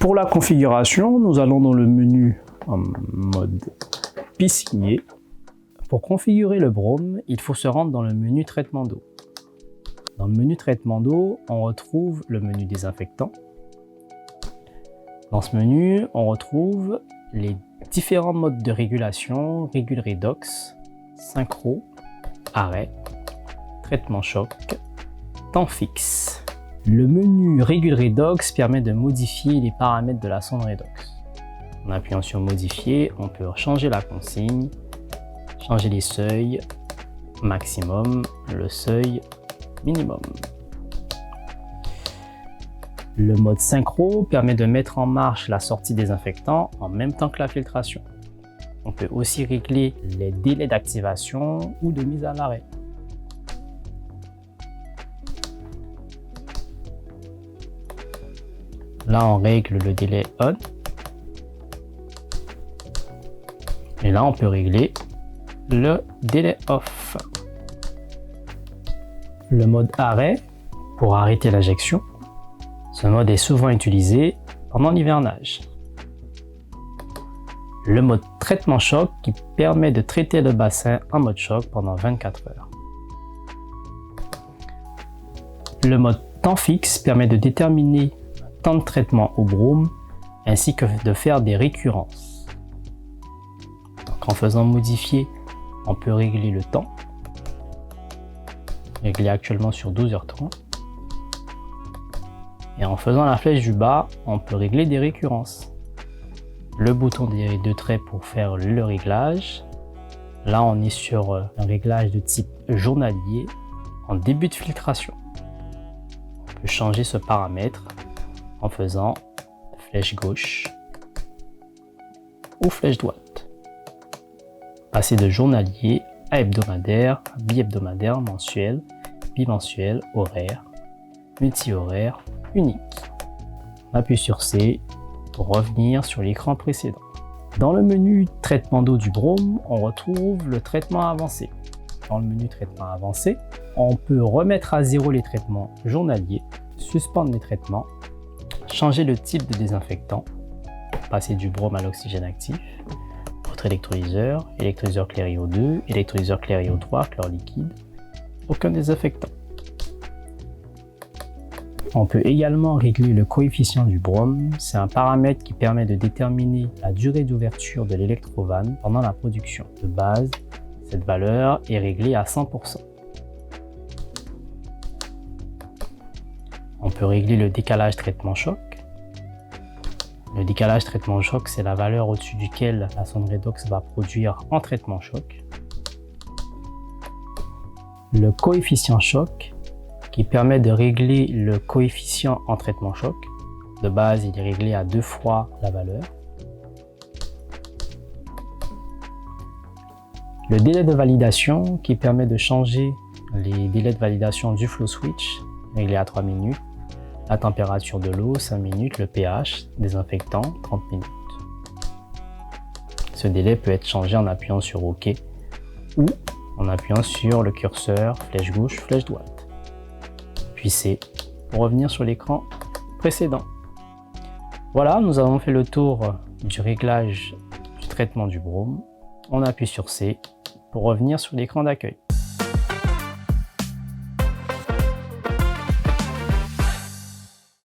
Pour la configuration, nous allons dans le menu en mode piscinier. Pour configurer le brome, il faut se rendre dans le menu traitement d'eau. Dans le menu traitement d'eau, on retrouve le menu désinfectant. Dans ce menu, on retrouve les différents modes de régulation, régule redox, synchro, arrêt, traitement choc, temps fixe. Le menu régule redox permet de modifier les paramètres de la sonde redox. En appuyant sur modifier, on peut changer la consigne, changer les seuils maximum, le seuil minimum. Le mode synchro permet de mettre en marche la sortie désinfectant en même temps que la filtration. On peut aussi régler les délais d'activation ou de mise à l'arrêt. Là, on règle le délai on. Et là, on peut régler le délai off. Le mode arrêt pour arrêter l'injection. Ce mode est souvent utilisé pendant l'hivernage. Le mode traitement choc qui permet de traiter le bassin en mode choc pendant 24 heures. Le mode temps fixe permet de déterminer le temps de traitement au brome ainsi que de faire des récurrences. Donc, en faisant modifier, on peut régler le temps, réglé actuellement sur 12h30. Et en faisant la flèche du bas, on peut régler des récurrences. Le bouton des deux traits pour faire le réglage. Là, on est sur un réglage de type journalier en début de filtration. On peut changer ce paramètre en faisant flèche gauche ou flèche droite. Passer de journalier à hebdomadaire, bi-hebdomadaire, mensuel, bimensuel, horaire, multi-horaire, unique. On appuie sur C pour revenir sur l'écran précédent. Dans le menu traitement d'eau du brome, on retrouve le traitement avancé. Dans le menu traitement avancé, on peut remettre à zéro les traitements journaliers, suspendre les traitements, changer le type de désinfectant, passer du brome à l'oxygène actif, autre électrolyseur, électrolyseur Clério 2, électrolyseur Clério 3, chlore liquide, aucun désinfectant. On peut également régler le coefficient du brome. C'est un paramètre qui permet de déterminer la durée d'ouverture de l'électrovanne pendant la production. De base, cette valeur est réglée à 100%. On peut régler le décalage traitement choc. Le décalage traitement choc, c'est la valeur au-dessus duquel la sonde redox va produire en traitement choc. Le coefficient choc, qui permet de régler le coefficient en traitement choc. De base, il est réglé à 2 fois la valeur. Le délai de validation qui permet de changer les délais de validation du flow switch, réglé à 3 minutes. La température de l'eau, 5 minutes. Le pH, désinfectant, 30 minutes. Ce délai peut être changé en appuyant sur OK ou en appuyant sur le curseur flèche gauche, flèche droite. Puis C pour revenir sur l'écran précédent. Voilà, nous avons fait le tour du réglage du traitement du brome. On appuie sur C pour revenir sur l'écran d'accueil.